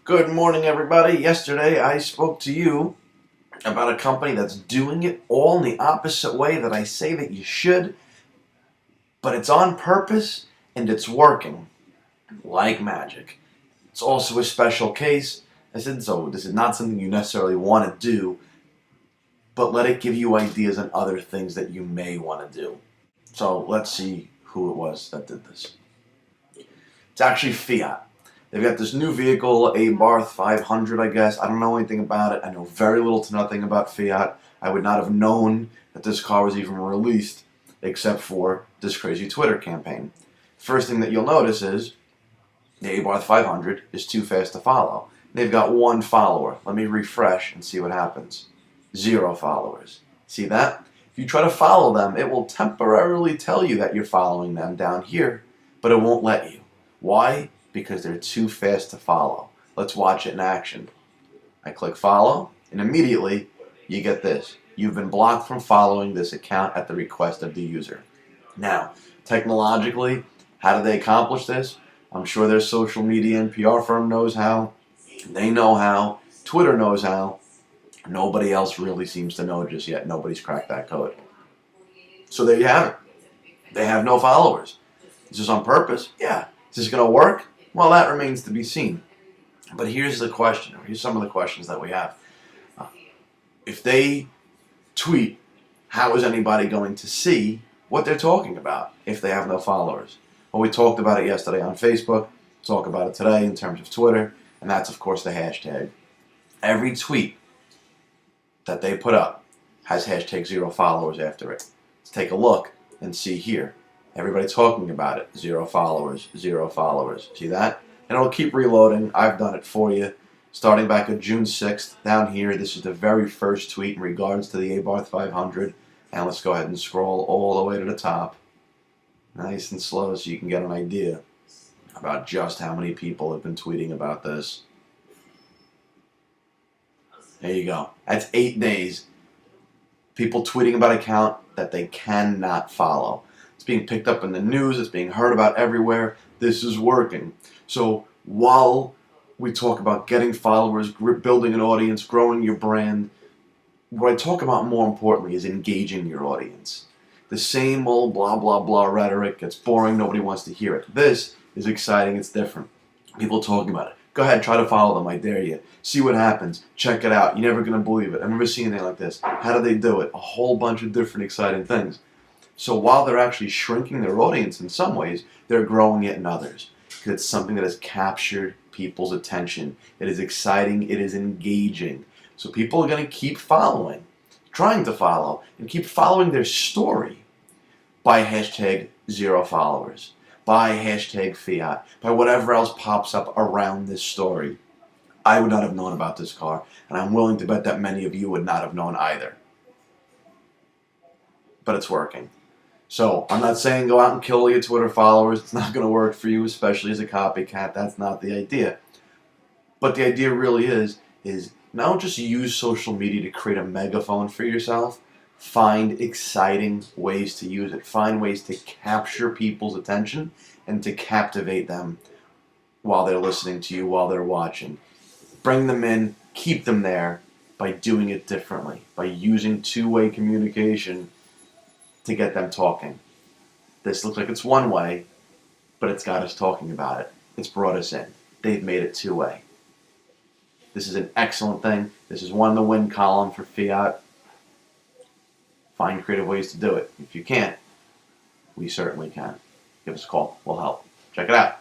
Good morning, everybody. Yesterday, I spoke to you about a company that's doing it all in the opposite way that I say that you should, but it's on purpose and it's working like magic. It's also a special case. I said, so this is not something you necessarily want to do, but let it give you ideas on other things that you may want to do. So let's see who it was that did this. It's actually Fiat. They've got this new vehicle, Abarth 500, I guess. I don't know anything about it. I know very little to nothing about Fiat. I would not have known that this car was even released except for this crazy Twitter campaign. First thing that you'll notice is the Abarth 500 is too fast to follow. They've got one follower. Let me refresh and see what happens. 0 followers. See that? If you try to follow them, it will temporarily tell you that you're following them down here, but it won't let you. Why? Because they're too fast to follow. Let's watch it in action. I click follow, and immediately you get this. You've been blocked from following this account at the request of the user. Now, technologically, how do they accomplish this? I'm sure their social media and PR firm knows how. They know how. Twitter knows how. Nobody else really seems to know just yet. Nobody's cracked that code. So there you have it. They have no followers. Is this on purpose? Yeah. Is this going to work? Well, that remains to be seen. But here's the question, or here's some of the questions that we have. If they tweet, how is anybody going to see what they're talking about if they have no followers? Well, we talked about it yesterday on Facebook, talk about it today in terms of Twitter, and that's, of course, the hashtag. Every tweet that they put up has hashtag 0 followers after it. Let's take a look and see here. Everybody talking about it. 0 followers, 0 followers. See that? And it'll keep reloading. I've done it for you. Starting back on June 6th, down here, this is the very first tweet in regards to the Abarth 500. And let's go ahead and scroll all the way to the top. Nice and slow so you can get an idea about just how many people have been tweeting about this. There you go. That's 8 days. People tweeting about an account that they cannot follow. It's being picked up in the news. It's being heard about everywhere. This is working. So while we talk about getting followers, building an audience, growing your brand, what I talk about more importantly is engaging your audience. The same old blah, blah, blah rhetoric gets boring. Nobody wants to hear it. This is exciting. It's different. People talking about it. Go ahead, try to follow them. I dare you. See what happens. Check it out. You're never going to believe it. I've never seen anything like this. How do they do it? A whole bunch of different exciting things. So while they're actually shrinking their audience in some ways, they're growing it in others. Because it's something that has captured people's attention. It is exciting. It is engaging. So people are going to keep following, trying to follow, and keep following their story by hashtag 0 followers, by hashtag Fiat, by whatever else pops up around this story. I would not have known about this car, and I'm willing to bet that many of you would not have known either. But it's working. So I'm not saying go out and kill your Twitter followers. It's not going to work for you, especially as a copycat. That's not the idea. But the idea really is not just use social media to create a megaphone for yourself. Find exciting ways to use it. Find ways to capture people's attention and to captivate them while they're listening to you, while they're watching. Bring them in, keep them there by doing it differently, by using two-way communication to get them talking. This looks like it's one way, but it's got us talking about it. It's brought us in. They've made it two-way. This is an excellent thing. This is one in the win column for Fiat. Find creative ways to do it. If you can't, we certainly can. Give us a call. We'll help. Check it out.